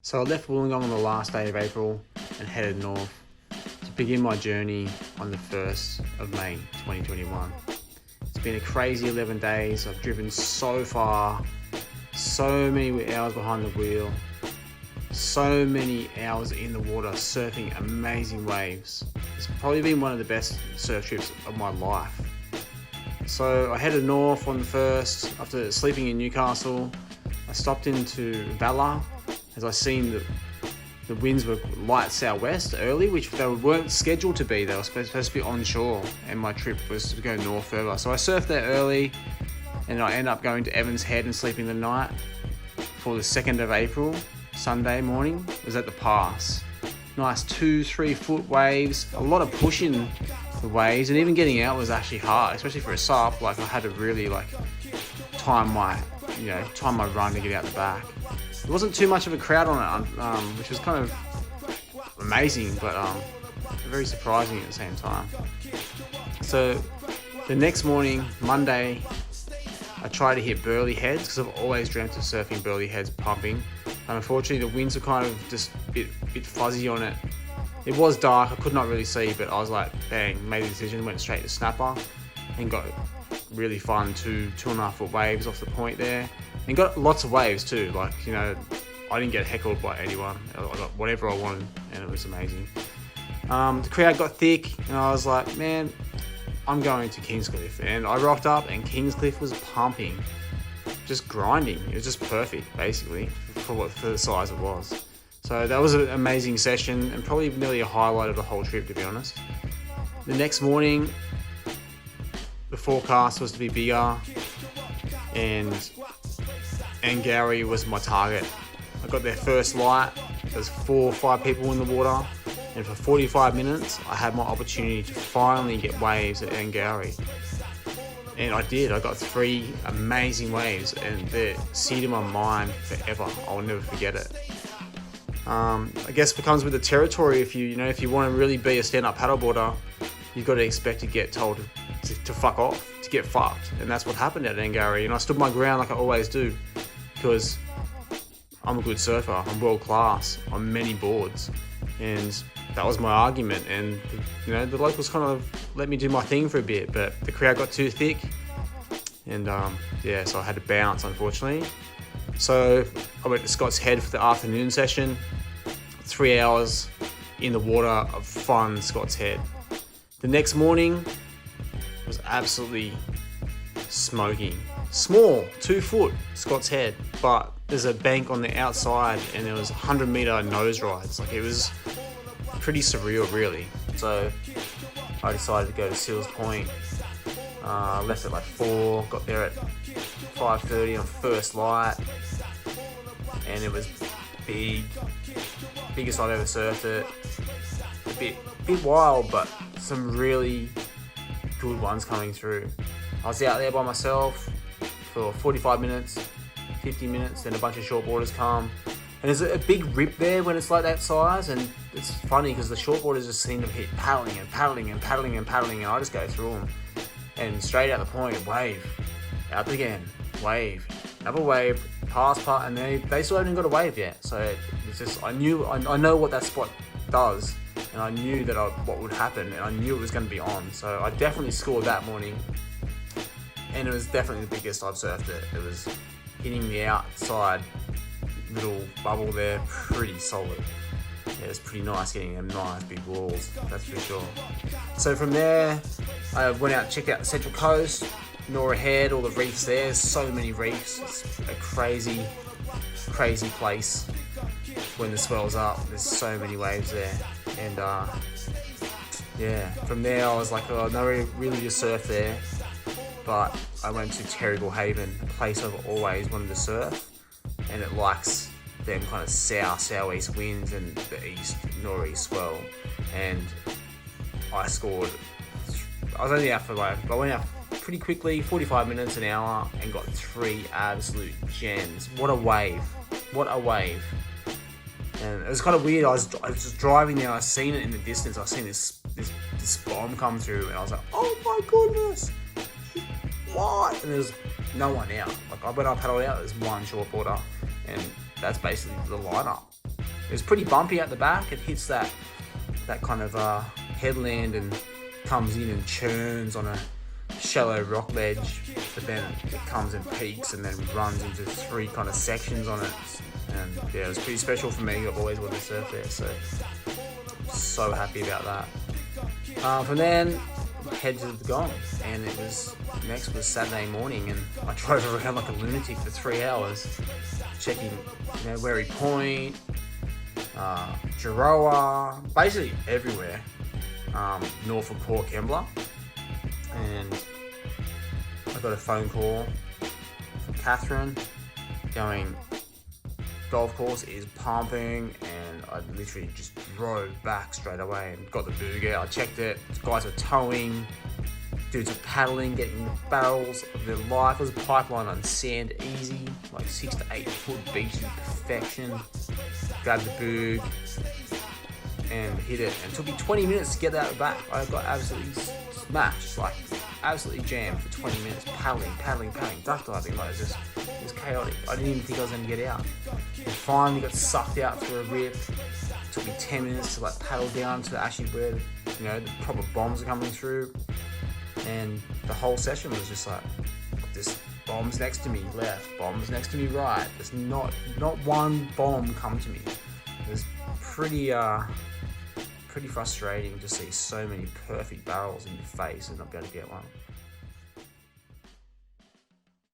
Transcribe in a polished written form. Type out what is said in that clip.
So I left Wollongong on the last day of April and headed north to begin my journey on the 1st of May 2021. It's been a crazy 11 days. I've driven so far, so many hours behind the wheel, so many hours in the water surfing amazing waves. It's probably been one of the best surf trips of my life. So I headed north on the 1st after sleeping in Newcastle. I stopped into Valla as I seen the winds were light southwest early, which they weren't scheduled to be. They were supposed to be onshore, and my trip was to go north further. So I surfed there early, and I ended up going to Evans Head and sleeping the night for the 2nd of April, Sunday morning. It was at the pass. Nice 2-3 foot waves, a lot of pushing the waves, and even getting out was actually hard, especially for a sup. Like I had to really time my run to get out the back. There wasn't too much of a crowd on it, which was kind of amazing, but very surprising at the same time. So the next morning, Monday, I tried to hit Burleigh Heads because I've always dreamt of surfing Burleigh Heads pumping. Unfortunately, the winds were kind of just a bit fuzzy on it. It was dark, I could not really see, but I was like, bang, made the decision, went straight to snapper and got really fun 2.5 foot waves off the point there. And got lots of waves too, I didn't get heckled by anyone. I got whatever I wanted and it was amazing. The crowd got thick and I was like, man, I'm going to Kingscliff. And I rocked up and Kingscliff was pumping, just grinding. It was just perfect basically for the size it was. So that was an amazing session and probably nearly a highlight of the whole trip, to be honest. The next morning, the forecast was to be bigger and Angourie was my target. I got there first light. There's 4 or 5 people in the water, and for 45 minutes I had my opportunity to finally get waves at Angourie. And I did. I got 3 amazing waves and they're seared in my mind forever. I'll never forget it. I guess it comes with the territory. If you want to really be a stand-up paddleboarder, you've got to expect to get told to fuck off, to get fucked. And that's what happened at Angourie. And I stood my ground like I always do, because I'm a good surfer. I'm world class on many boards. And that was my argument. And the locals kind of let me do my thing for a bit, but the crowd got too thick. And so I had to bounce, unfortunately. So I went to Scott's Head for the afternoon session. 3 hours in the water of fun, Scott's Head. The next morning was absolutely smoking. Small, 2 foot, Scott's Head, but there's a bank on the outside and there was 100-meter nose rides. It was pretty surreal, really. So I decided to go to Seals Point. Left at 4, got there at 5:30 on first light, and it was big, biggest I've ever surfed it. A bit wild, but some really good ones coming through. I was out there by myself for 45 minutes, 50 minutes, then a bunch of shortboarders come. And there's a big rip there when it's like that size, and it's funny because the shortboarders just seem to hit paddling, and I just go through them. And straight out the point, wave, out again, wave, another wave, pass, and they still haven't got a wave yet. So it's just, I know what that spot does, and I knew that what would happen, and I knew it was going to be on. So I definitely scored that morning, and it was definitely the biggest I've surfed it. It was hitting the outside little bubble there, pretty solid. Yeah, it was pretty nice getting them nice big walls, that's for sure. So from there, I went out and checked out the Central Coast, Nora Head, all the reefs there. So many reefs. It's a crazy place when the swell's up. There's so many waves there. And from there I was like, oh, no, really just surf there. But I went to Terrigal Haven, a place I've always wanted to surf, and it likes them kind of southeast winds and the east northeast swell. And I went out pretty quickly, 45 minutes, an hour, and got 3 absolute gems. What a wave. And it was kind of weird. I was just driving there, I seen it in the distance. I seen this bomb come through, and I was like, oh my goodness, what? And there's no one out. When I paddled out, there's one shortboarder, and that's basically the lineup. It was pretty bumpy at the back. It hits that kind of headland and comes in and churns on a shallow rock ledge, but then it comes and peaks and then runs into 3 kind of sections on it. And yeah, it was pretty special for me. I've always wanted to surf there, so happy about that. From then, head to the Gong, and next was Saturday morning, and I drove around like a lunatic for 3 hours, checking, Wherry Point, Giroa, basically everywhere, north of Port Kembla. And I got a phone call from Catherine going, golf course is pumping, and I literally just drove back straight away and got the booger. I checked it, guys were towing, dudes were paddling, getting the barrels of their life. It was a pipeline on sand, easy, like 6 to 8 foot beach in perfection. Grabbed the boog and hit it, and it took me 20 minutes to get out the back. I got absolutely smashed, like absolutely jammed for 20 minutes, paddling, duck diving, like it was chaotic. I didn't even think I was going to get out. And finally got sucked out through a rip. It took me 10 minutes to like paddle down to actually where the proper bombs are coming through. And the whole session was just like, this bombs next to me left, bombs next to me right. There's not one bomb come to me. It was pretty frustrating to see so many perfect barrels in your face and not be able to get one.